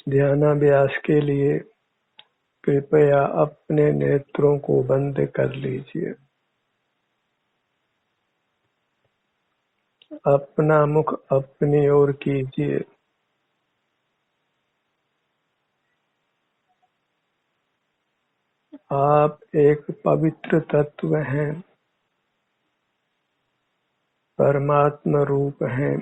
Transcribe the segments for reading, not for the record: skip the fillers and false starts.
ध्यानाभ्यास के लिए कृपया अपने नेत्रों को बंद कर लीजिए। अपना मुख अपनी ओर कीजिए। आप एक पवित्र तत्व हैं, परमात्मा रूप हैं।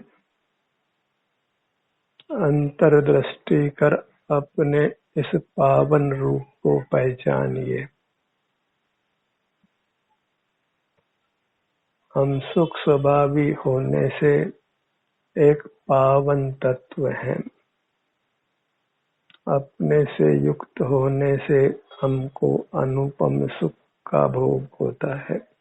अंतर्दृष्टि कर अपने इस पावन रूप को पहचानिए। हम सुख स्वभावी होने से एक पावन तत्व हैं। अपने से युक्त होने से हमको अनुपम सुख का भोग होता है।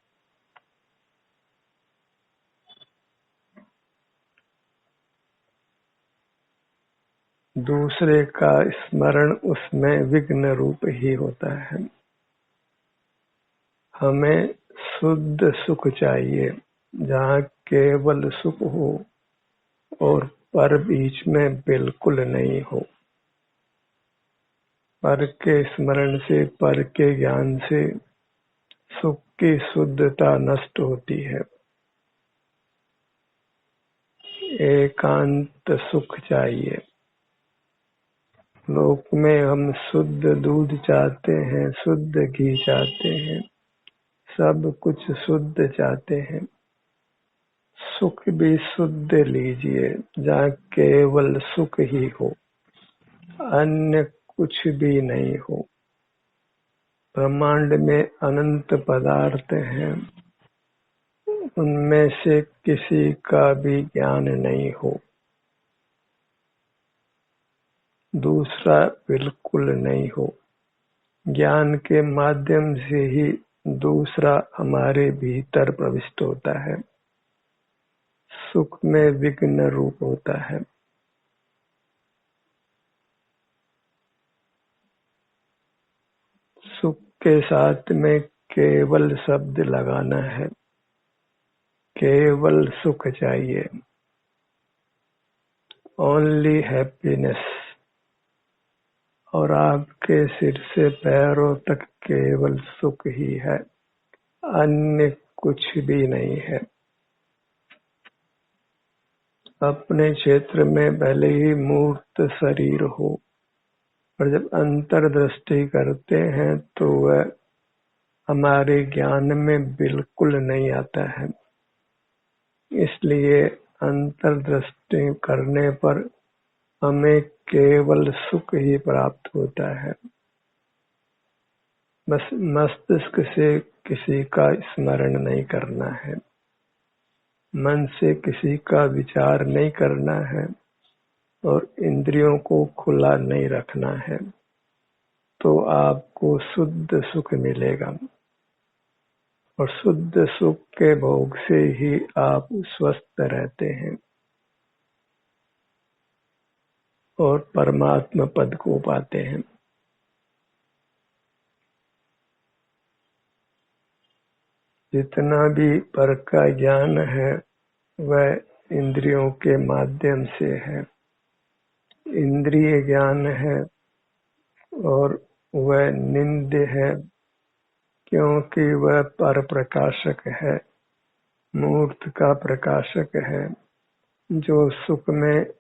दूसरे का स्मरण उसमें विघ्न रूप ही होता है। हमें शुद्ध सुख चाहिए, जहाँ केवल सुख हो और पर बीच में बिल्कुल नहीं हो। पर के स्मरण से, पर के ज्ञान से सुख की शुद्धता नष्ट होती है। एकांत सुख चाहिए। लोक में हम शुद्ध दूध चाहते हैं, शुद्ध घी चाहते हैं, सब कुछ शुद्ध चाहते हैं। सुख भी शुद्ध लीजिए, जहाँ केवल सुख ही हो, अन्य कुछ भी नहीं हो। ब्रह्मांड में अनंत पदार्थ हैं, उनमें से किसी का भी ज्ञान नहीं हो। दूसरा बिल्कुल नहीं हो। ज्ञान के माध्यम से ही दूसरा हमारे भीतर प्रविष्ट होता है। सुख में विघ्न रूप होता है। सुख के साथ में केवल शब्द लगाना है। केवल सुख चाहिए। Only happiness. और आपके सिर से पैरों तक केवल सुख ही है, अन्य कुछ भी नहीं है। अपने क्षेत्र में भले ही मूर्त शरीर हो, पर जब अंतर्दृष्टि करते हैं तो वह हमारे ज्ञान में बिल्कुल नहीं आता है। इसलिए अंतर्दृष्टि करने पर हमें केवल सुख ही प्राप्त होता है। बस मस्तिष्क से किसी का स्मरण नहीं करना है, मन से किसी का विचार नहीं करना है और इंद्रियों को खुला नहीं रखना है, तो आपको शुद्ध सुख मिलेगा। और शुद्ध सुख के भोग से ही आप स्वस्थ रहते हैं और परमात्मा पद को पाते हैं। जितना भी पर का ज्ञान है वह इंद्रियों के माध्यम से है। इंद्रिय ज्ञान है और वह निंद्य है, क्योंकि वह पर प्रकाशक है, मूर्त का प्रकाशक है, जो सुख में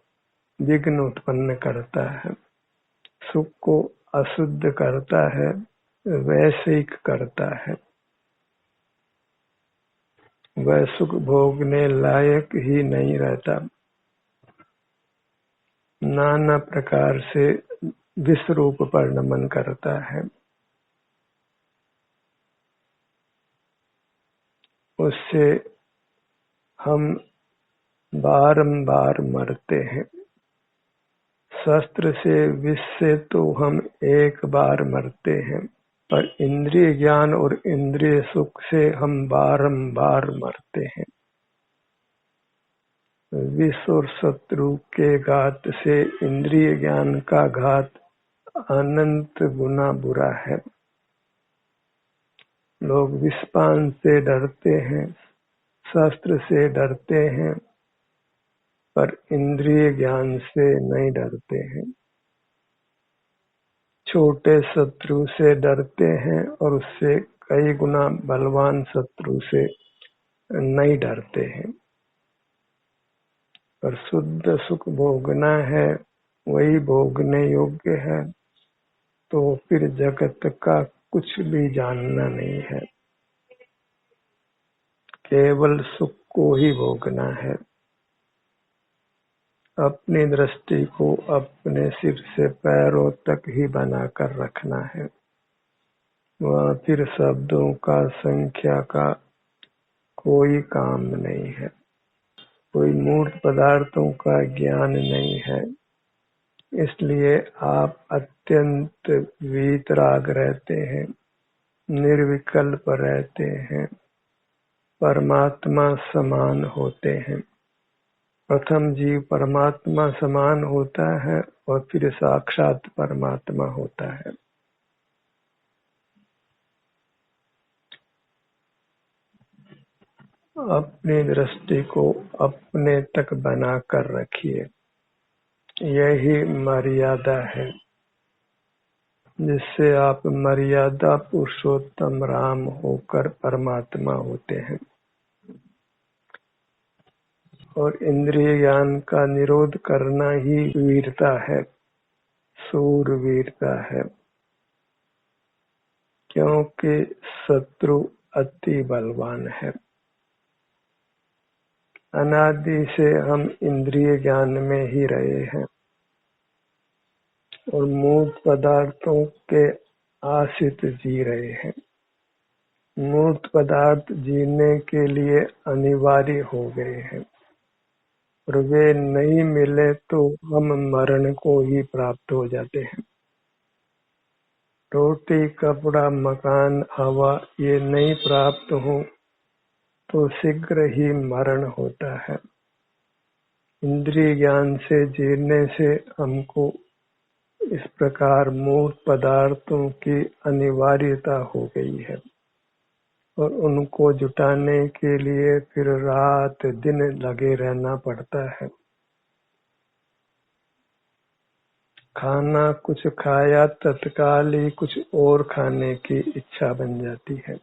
विघ्न उत्पन्न करता है, सुख को अशुद्ध करता है, वैश्विक करता है। वह सुख भोगने लायक ही नहीं रहता। नाना प्रकार से विश्वरूप पर नमन करता है। उससे हम बारंबार मरते हैं। शस्त्र से, विष से तो हम एक बार मरते हैं, पर इंद्रिय ज्ञान और इंद्रिय सुख से हम बारंबार मरते हैं। विष और शत्रु के घात से इंद्रिय ज्ञान का घात अनंत गुना बुरा है। लोग विषपान से डरते हैं, शस्त्र से डरते हैं, पर इंद्रिय ज्ञान से नहीं डरते हैं। छोटे शत्रु से डरते हैं और उससे कई गुना बलवान शत्रु से नहीं डरते हैं। पर शुद्ध सुख भोगना है, वही भोगने योग्य है, तो फिर जगत का कुछ भी जानना नहीं है, केवल सुख को ही भोगना है। अपनी दृष्टि को अपने सिर से पैरों तक ही बनाकर रखना है। वह फिर शब्दों का, संख्या का कोई काम नहीं है, कोई मूर्त पदार्थों का ज्ञान नहीं है। इसलिए आप अत्यंत वीतराग रहते हैं, निर्विकल्प रहते हैं, परमात्मा समान होते हैं। प्रथम जीव परमात्मा समान होता है और फिर साक्षात परमात्मा होता है। अपनी दृष्टि को अपने तक बनाकर रखिए, यही मर्यादा है जिससे आप मर्यादा पुरुषोत्तम राम होकर परमात्मा होते हैं। और इंद्रिय ज्ञान का निरोध करना ही वीरता है, शूरवीरता है, क्योंकि शत्रु अति बलवान है। अनादि से हम इंद्रिय ज्ञान में ही रहे हैं और मूर्त पदार्थों के आश्रित जी रहे हैं। मूर्त पदार्थ जीने के लिए अनिवार्य हो गए हैं और वे नहीं मिले तो हम मरण को ही प्राप्त हो जाते हैं। रोटी, कपड़ा, मकान, हवा ये नहीं प्राप्त हो तो शीघ्र ही मरण होता है। इंद्रिय ज्ञान से जीने से हमको इस प्रकार मूर्त पदार्थों की अनिवार्यता हो गई है और उनको जुटाने के लिए फिर रात दिन लगे रहना पड़ता है। खाना कुछ खाया, तत्काल ही कुछ और खाने की इच्छा बन जाती है।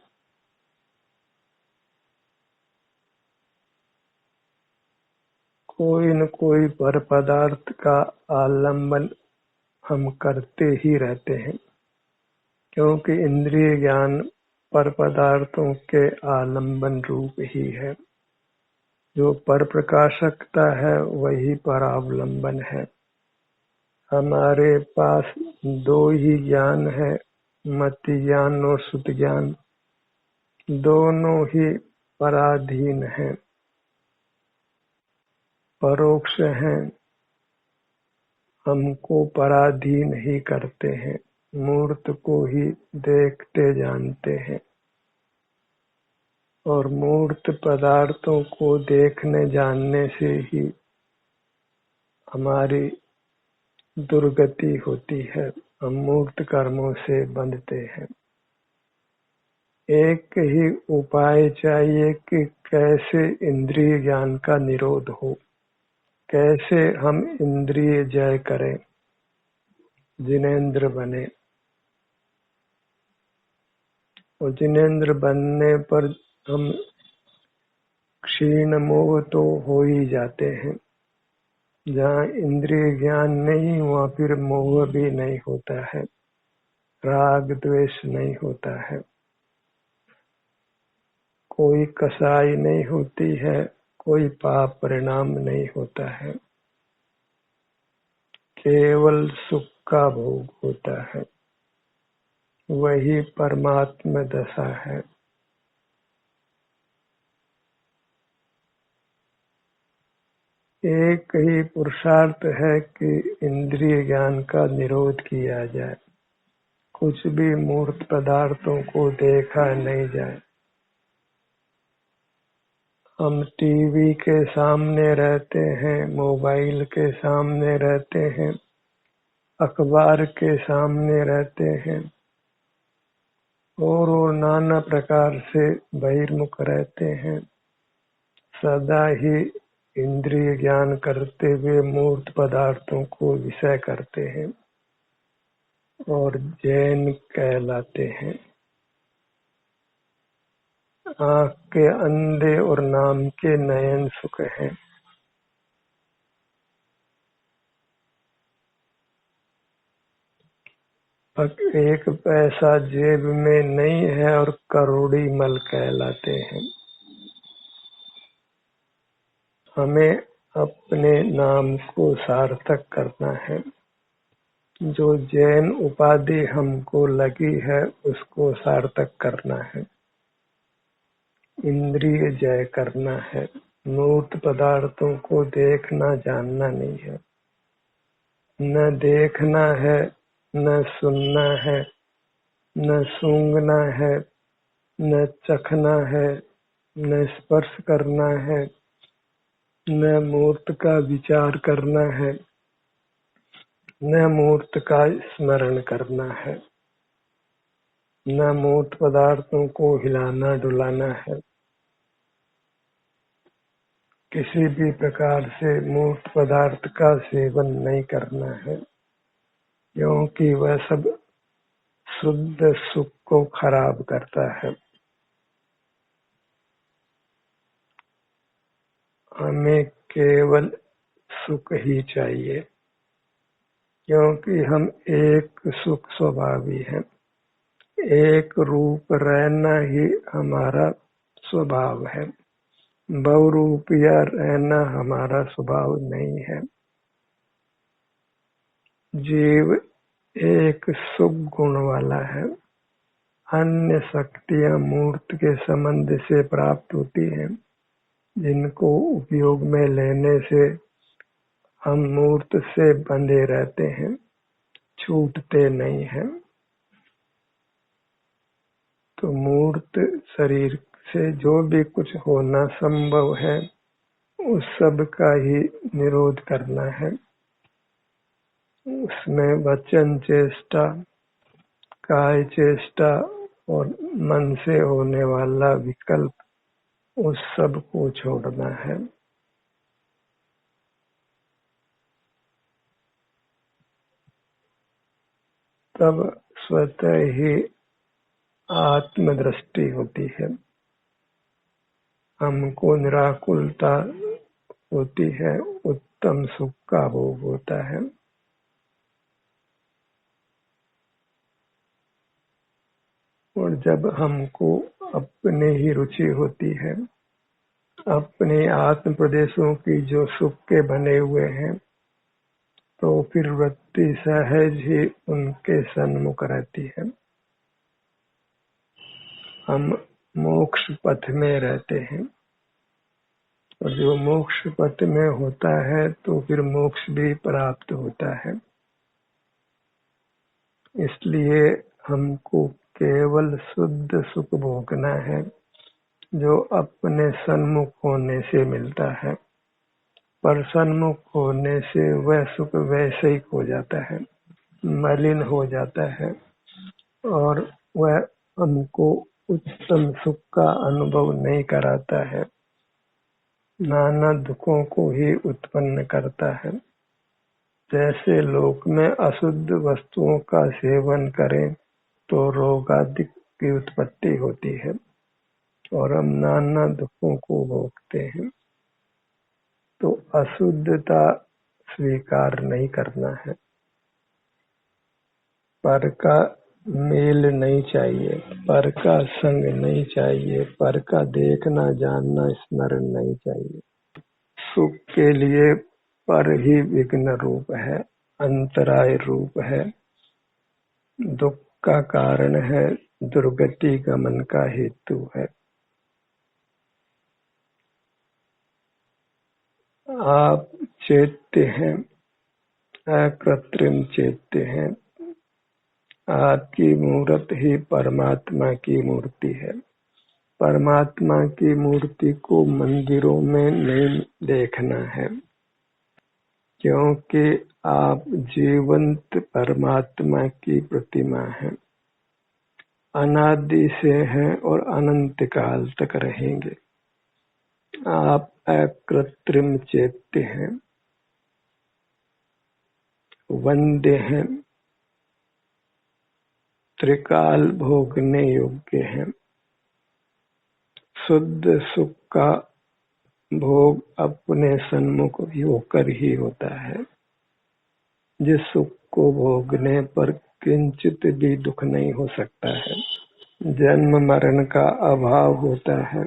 कोई न कोई पर पदार्थ का आलंबन हम करते ही रहते हैं, क्योंकि इंद्रिय ज्ञान पर पदार्थों के आलंबन रूप ही है। जो पर प्रकाशकता है वही परावलंबन है। हमारे पास दो ही ज्ञान है, मति ज्ञान और शुद्ध ज्ञान, दोनों ही पराधीन हैं, परोक्ष हैं, हमको पराधीन ही करते हैं, मूर्त को ही देखते जानते हैं और मूर्त पदार्थों को देखने जानने से ही हमारी दुर्गति होती है, हम मूर्त कर्मों से बंधते हैं। एक ही उपाय चाहिए कि कैसे इंद्रिय ज्ञान का निरोध हो, कैसे हम इंद्रिय जय करें, जिनेंद्र बने। और जिनेंद्र बनने पर हम क्षीण मोह तो हो ही जाते हैं। जहाँ इंद्रिय ज्ञान नहीं, वहाँ फिर मोह भी नहीं होता है, राग द्वेष नहीं होता है, कोई कसाई नहीं होती है, कोई पाप परिणाम नहीं होता है, केवल सुख का भोग होता है, वही परमात्मा दशा है। एक ही पुरुषार्थ है कि इंद्रिय ज्ञान का निरोध किया जाए, कुछ भी मूर्त पदार्थों को देखा नहीं जाए। हम टीवी के सामने रहते हैं, मोबाइल के सामने रहते हैं, अखबार के सामने रहते हैं और नाना प्रकार से बहिर्मुख रहते हैं, सदा ही इंद्रिय ज्ञान करते हुए मूर्त पदार्थों को विषय करते हैं। और जैन कहलाते हैं। आँख के अंधे और नाम के नयन सुख हैं। एक पैसा जेब में नहीं है और करोड़ी मल कहलाते हैं। हमें अपने नाम को सार्थक करना है। जो जैन उपाधि हमको लगी है उसको सार्थक करना है। इंद्रिय जय करना है। मूर्त पदार्थों को देखना जानना नहीं है। न देखना है, न सुनना है, न सूंघना है, न चखना है, न स्पर्श करना है, न मूर्त का विचार करना है, न मूर्त का स्मरण करना है, न मूर्त पदार्थों को हिलाना डुलाना है। किसी भी प्रकार से मूर्त पदार्थ का सेवन नहीं करना है, क्योंकि वह सब शुद्ध सुख को खराब करता है। हमें केवल सुख ही चाहिए, क्योंकि हम एक सुख स्वभावी हैं। एक रूप रहना ही हमारा स्वभाव है। बहुरूपिया रहना हमारा स्वभाव नहीं है। जीव एक सुख गुण वाला है। अन्य शक्तियां मूर्त के संबंध से प्राप्त होती हैं, जिनको उपयोग में लेने से हम मूर्त से बंधे रहते हैं, छूटते नहीं हैं। तो मूर्त शरीर से जो भी कुछ होना संभव है उस सब का ही निरोध करना है। उसमें वचन चेष्टा, काय चेष्टा और मन से होने वाला विकल्प, उस सब को छोड़ना है। तब स्वतः ही आत्मदृष्टि होती है। हमको निराकुलता होती है, उत्तम सुख का भोग होता है। और जब हमको अपने ही रुचि होती है, अपने आत्म प्रदेशों की जो सुख के बने हुए हैं, तो फिर वृत्ति सहज ही उनके सन्मुख रहती है। हम मोक्ष पथ में रहते हैं, और जो मोक्ष पथ में होता है तो फिर मोक्ष भी प्राप्त होता है। इसलिए हमको केवल शुद्ध सुख भोगना है, जो अपने सन्मुख होने से मिलता है। पर सन्मुख होने से वह सुख वैसे ही हो जाता है, मलिन हो जाता है, और वह हमको उत्तम सुख का अनुभव नहीं कराता है, नाना दुखों को ही उत्पन्न करता है। जैसे लोक में अशुद्ध वस्तुओं का सेवन करें तो रोग आदि की उत्पत्ति होती है और हम नाना दुखों को भोगते हैं। तो अशुद्धता स्वीकार नहीं करना है। पर का मेल नहीं चाहिए, पर का संग नहीं चाहिए, पर का देखना जानना स्मरण नहीं चाहिए। सुख के लिए पर ही विघ्न रूप है, अंतराय रूप है, दुख का कारण है, दुर्गति गमन का हेतु है। आप चेत्य हैं, अकृत्रिम चेत्य हैं। आपकी मूर्त ही परमात्मा की मूर्ति है। परमात्मा की मूर्ति को मंदिरों में नहीं देखना है, क्योंकि आप जीवंत परमात्मा की प्रतिमा हैं, अनादि से हैं और अनंत काल तक रहेंगे। आप अकृत्रिम चैत्य हैं, वंद्य हैं, त्रिकाल भोगने योग्य हैं। शुद्ध सुख का भोग अपने सन्मुख होकर ही होता है। जिस सुख को भोगने पर किंचित भी दुख नहीं हो सकता है। जन्म मरण का अभाव होता है,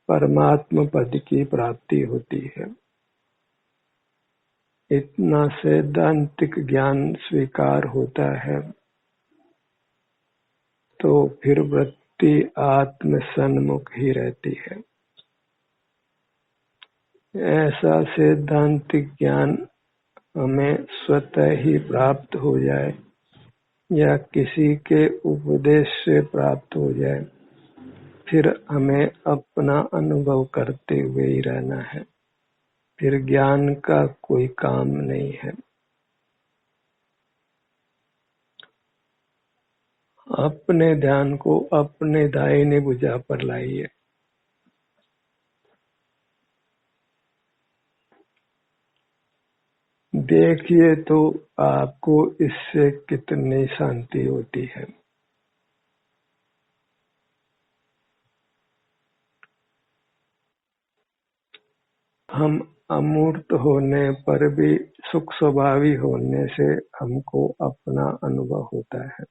परमात्म पद की प्राप्ति होती है। इतना सैद्धांतिक ज्ञान स्वीकार होता है तो फिर वृत्ति आत्म सन्मुख ही रहती है। ऐसा सैद्धांतिक ज्ञान हमें स्वतः ही प्राप्त हो जाए या किसी के उपदेश से प्राप्त हो जाए, फिर हमें अपना अनुभव करते हुए ही रहना है। फिर ज्ञान का कोई काम नहीं है। अपने ध्यान को अपने दाहिने भुजा पर लाइए। देखिए तो आपको इससे कितनी शांति होती है। हम अमूर्त होने पर भी सुख स्वभावी होने से हमको अपना अनुभव होता है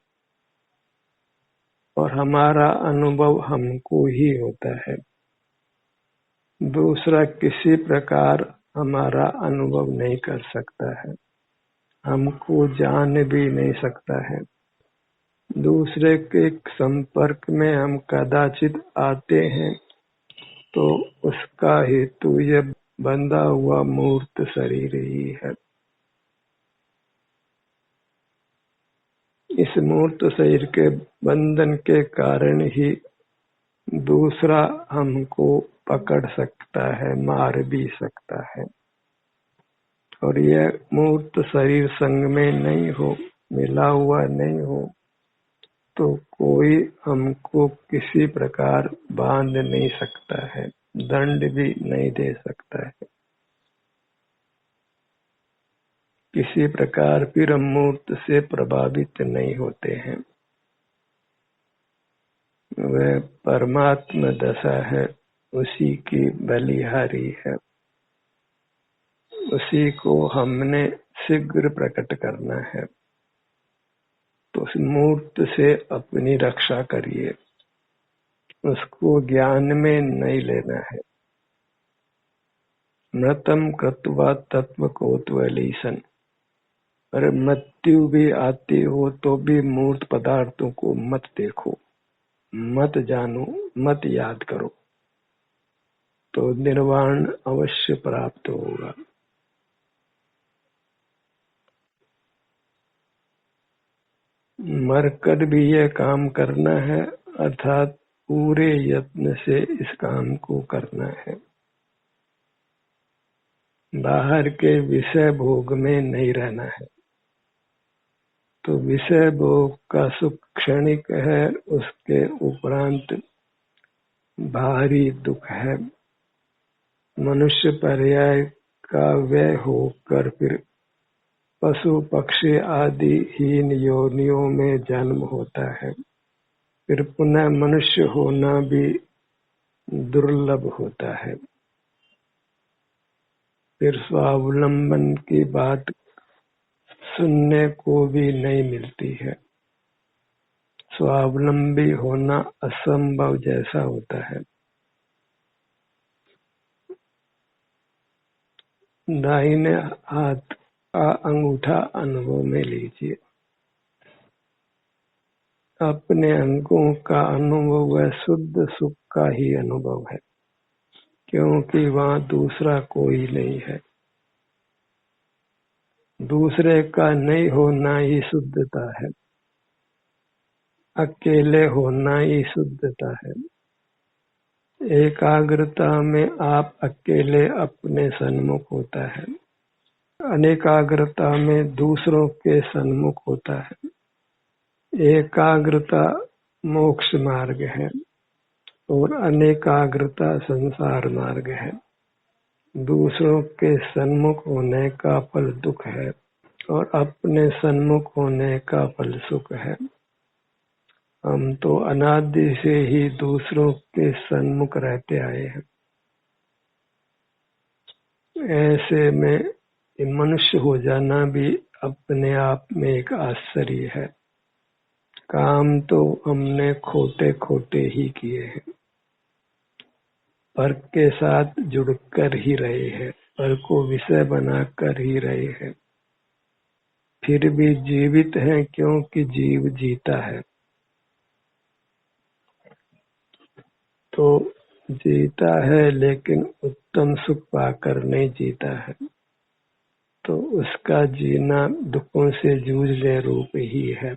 और हमारा अनुभव हमको ही होता है। दूसरा किसी प्रकार हमारा अनुभव नहीं कर सकता है, हमको जान भी नहीं सकता है। दूसरे के संपर्क में हम कदाचित आते हैं तो उसका हेतु यह बंधा हुआ मूर्त शरीर ही है। इस मूर्त शरीर के बंधन के कारण ही दूसरा हमको पकड़ सकता है, मार भी सकता है। और यह मूर्त शरीर संग में नहीं हो, मिला हुआ नहीं हो, तो कोई हमको किसी प्रकार बांध नहीं सकता है, दंड भी नहीं दे सकता है। किसी प्रकार फिर हम मूर्त से प्रभावित नहीं होते हैं। वह परमात्मा दशा है, उसी की बलिहारी है। उसी को हमने शीघ्र प्रकट करना है। तो उस मूर्त से अपनी रक्षा करिए, उसको ज्ञान में नहीं लेना है। मृतम कृत्वा तत्व कोतवलीसन, अरे मृत्यु भी आती हो तो भी मूर्त पदार्थों को मत देखो, मत जानो, मत याद करो, तो निर्वाण अवश्य प्राप्त होगा। मरकर भी यह काम करना है, अर्थात पूरे यत्न से इस काम को करना है। बाहर के विषय भोग में नहीं रहना है। तो विषय भोग का सुख क्षणिक है, उसके उपरांत भारी दुख है। मनुष्य पर्याय का व्यय होकर फिर पशु पक्षी आदि हीन योनियों में जन्म होता है। फिर पुनः मनुष्य होना भी दुर्लभ होता है। फिर स्वावलंबन की बात सुनने को भी नहीं मिलती है। स्वावलंबी होना असंभव जैसा होता है। दाहिने हाथ का अंगूठा अनुभव में लीजिए। अपने अंगों का अनुभव वह शुद्ध सुख का ही अनुभव है, क्योंकि वहाँ दूसरा कोई नहीं है। दूसरे का नहीं होना ही शुद्धता है, अकेले होना ही शुद्धता है। एकाग्रता में आप अकेले अपने सन्मुख होता है, अनेकाग्रता में दूसरों के सन्मुख होता है। एकाग्रता मोक्ष मार्ग है और अनेकाग्रता संसार मार्ग है। दूसरों के सन्मुख होने का फल दुख है और अपने सन्मुख होने का फल सुख है। हम तो अनादि से ही दूसरों के सन्मुख रहते आए हैं। ऐसे में मनुष्य हो जाना भी अपने आप में एक आश्चर्य है। काम तो हमने खोटे खोटे ही किए हैं, पर के साथ जुड़कर ही रहे हैं, पर को विषय बनाकर ही रहे हैं, फिर भी जीवित हैं क्योंकि जीव जीता है। तो जीता है लेकिन उत्तम सुख पाकर नहीं जीता है, तो उसका जीना दुखों से जूझने रूप ही है।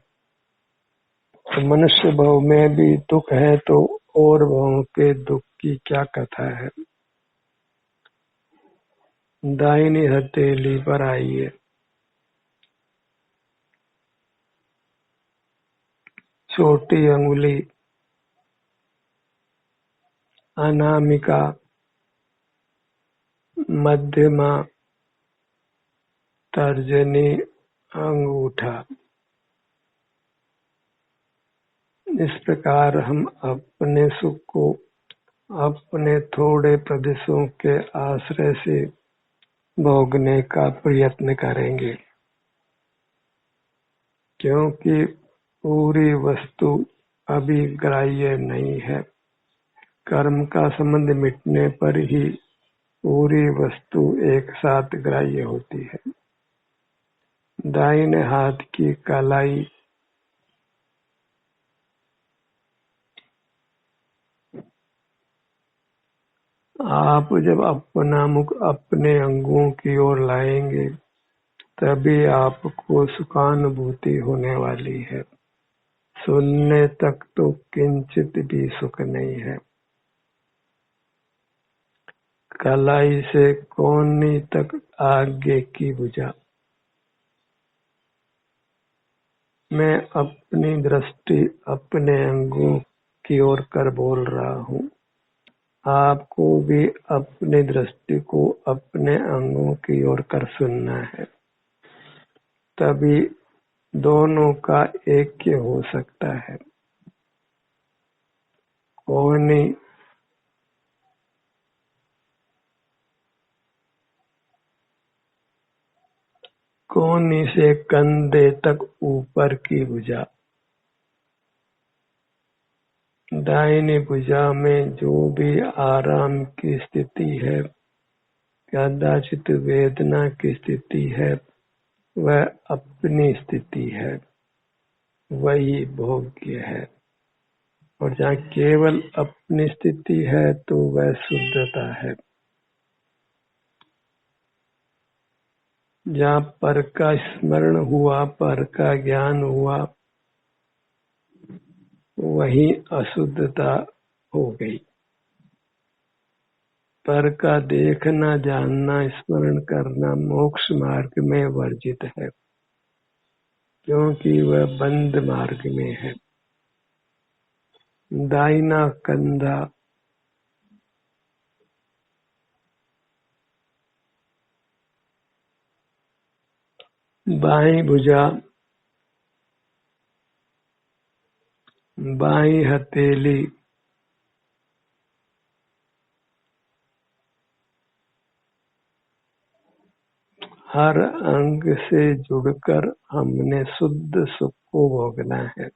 तो मनुष्य भाव में भी दुख है तो और भावों के दुख की क्या कथा है। दाहिनी हथेली पर आइए, छोटी अंगुली अनामिका, मध्यमा, तर्जनी, अंगूठा। इस प्रकार हम अपने सुख को अपने थोड़े प्रदेशों के आश्रय से भोगने का प्रयत्न करेंगे, क्योंकि पूरी वस्तु अभी ग्राह्य नहीं है। कर्म का संबंध मिटने पर ही पूरी वस्तु एक साथ ग्राह्य होती है। दाहिने हाथ की कलाई आप जब अपना मुख अपने अंगों की ओर लाएंगे तभी आपको सुखानुभूति होने वाली है। सुनने तक तो किंचित भी सुख नहीं है। कलाई से कोहनी तक आगे की भुजा। मैं अपनी दृष्टि अपने अंगों की ओर कर बोल रहा हूँ। आपको भी अपनी दृष्टि को अपने अंगों की ओर कर सुनना है, तभी दोनों का ऐक्य हो सकता है। कोहनी से कंधे तक ऊपर की भुजा। दाहिनी भुजा में जो भी आराम की स्थिति है, कदाचित वेदना की स्थिति है, वह अपनी स्थिति है, वही भोग्य है। और जहाँ केवल अपनी स्थिति है तो वह शुद्धता है। जहाँ पर का स्मरण हुआ, पर का ज्ञान हुआ, वही अशुद्धता हो गई। पर का देखना, जानना, स्मरण करना मोक्ष मार्ग में वर्जित है, क्योंकि वह बंद मार्ग में है। दाहिना कंधा बाईं भुजा, बाईं हथेली हर अंग से जुड़कर हमने शुद्ध सुख को भोगना है,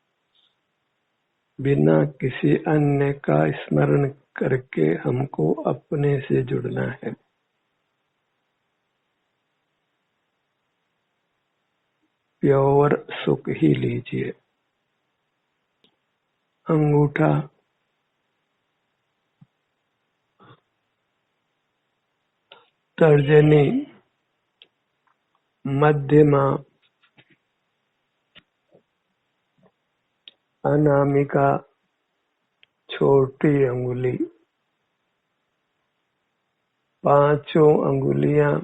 बिना किसी अन्य का स्मरण करके हमको अपने से जुड़ना है। प्योर सुख ही लीजिए। अंगूठा तर्जनी, मध्यमा, अनामिका, छोटी अंगुली। पांचों अंगुलियां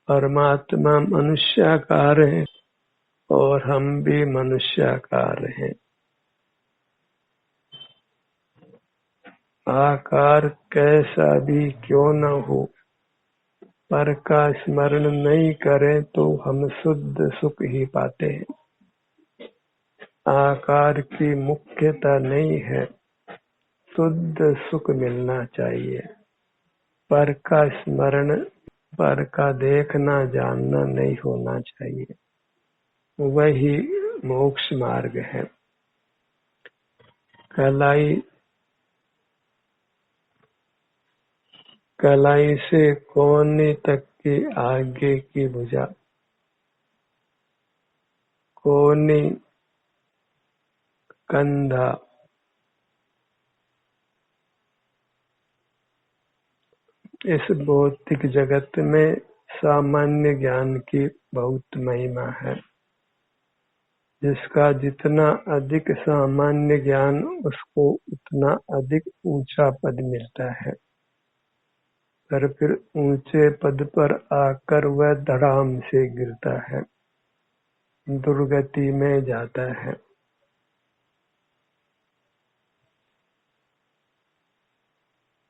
परमात्मा मनुष्याकार हैं और हम भी मनुष्याकार हैं। आकार कैसा भी क्यों न हो, पर का स्मरण नहीं करें तो हम शुद्ध सुख ही पाते हैं। आकार की मुख्यता नहीं है, शुद्ध सुख मिलना चाहिए। पर का स्मरण, पर का देखना जानना नहीं होना चाहिए। वही मोक्ष मार्ग है। कलाई से कोहनी तक की आगे की भुजा, कोहनी कंधा, इस भौतिक जगत में सामान्य ज्ञान की बहुत महिमा है। जिसका जितना अधिक सामान्य ज्ञान, उसको उतना अधिक ऊंचा पद मिलता है। पर फिर ऊंचे पद पर आकर वह धड़ाम से गिरता है, दुर्गति में जाता है।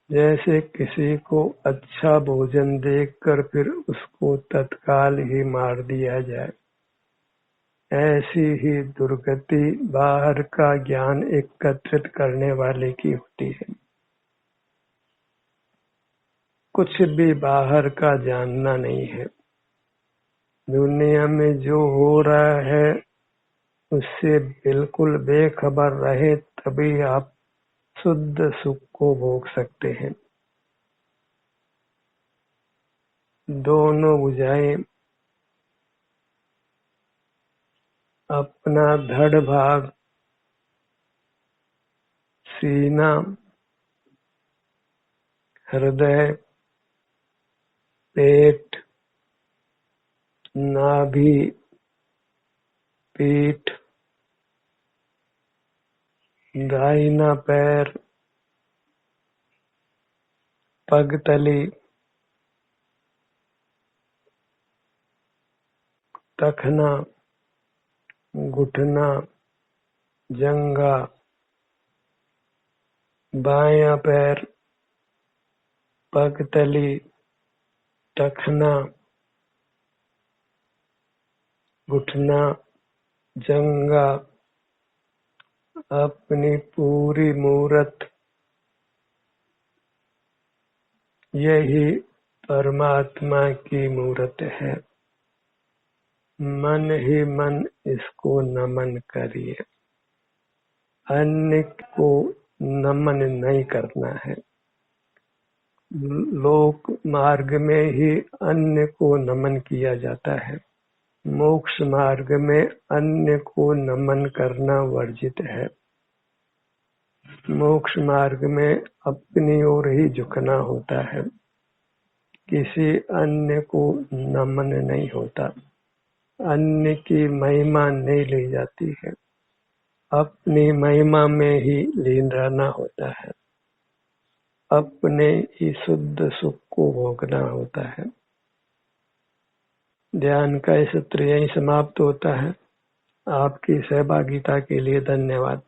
जैसे किसी को अच्छा भोजन देखकर फिर उसको तत्काल ही मार दिया जाए, ऐसी ही दुर्गति बाहर का ज्ञान एकत्रित करने वाले की होती है। कुछ भी बाहर का जानना नहीं है। दुनिया में जो हो रहा है उससे बिल्कुल बेखबर रहे, तभी आप शुद्ध सुख को भोग सकते हैं। दोनों भुजाएं अपना धड़ भाग, सीना, हृदय, पेट, नाभि, पीठ, दाहिना पैर, पगतली, टखना, घुटना, जंघा, बायां पैर, पगतली, टखना, घुटना, जंघा, अपनी पूरी मूरत, यही परमात्मा की मूरत है। मन ही मन इसको नमन करिए, अन्य को नमन नहीं करना है। लोक मार्ग में ही अन्य को नमन किया जाता है, मोक्ष मार्ग में अन्य को नमन करना वर्जित है। मोक्ष मार्ग में अपनी ओर ही झुकना होता है, किसी अन्य को नमन नहीं होता। अन्य की महिमा नहीं ली जाती है, अपनी महिमा में ही लीन रहना होता है, अपने ही शुद्ध सुख को भोगना होता है। ध्यान का सत्र यहीं समाप्त होता है। आपकी सहभागिता के लिए धन्यवाद।